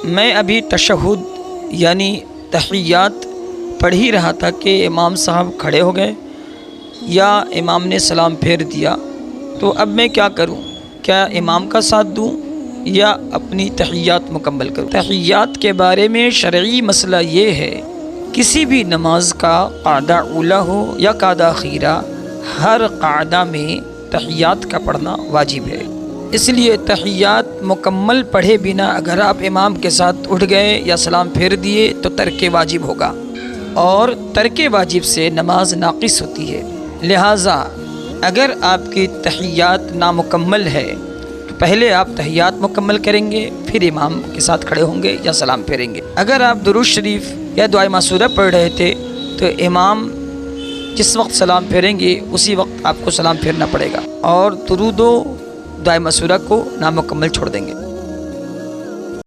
मैं अभी तशहुद यानी तहियात पढ़ ही रहा था कि इमाम साहब खड़े हो गए या इमाम ने सलाम फेर दिया, तो अब मैं क्या करूं? क्या इमाम का साथ दूं या अपनी तहियात मुकम्मल करूं? तहियात के बारे में शरई मसला ये है, किसी भी नमाज का क़ादा उला हो या क़ादा खीरा, हर क़ादा में तहियात का पढ़ना वाजिब है। इसलिए तहियात मुकम्मल पढ़े बिना अगर आप इमाम के साथ उठ गए या सलाम फेर दिए तो तर्क वाजिब होगा और तर्क वाजिब से नमाज नाक़िस होती है। लिहाजा अगर आपकी तहियात नामुकम्मल है तो पहले आप तहियात मुकम्मल करेंगे, फिर इमाम के साथ खड़े होंगे या सलाम फेरेंगे। अगर आप दुरूद शरीफ या दुआए मासूरा पढ़ रहे थे तो इमाम जिस वक्त सलाम फेरेंगे उसी वक्त आपको सलाम फेरना पड़ेगा और दुरूदो दुआए मासूरा को नामुकम्मल छोड़ देंगे।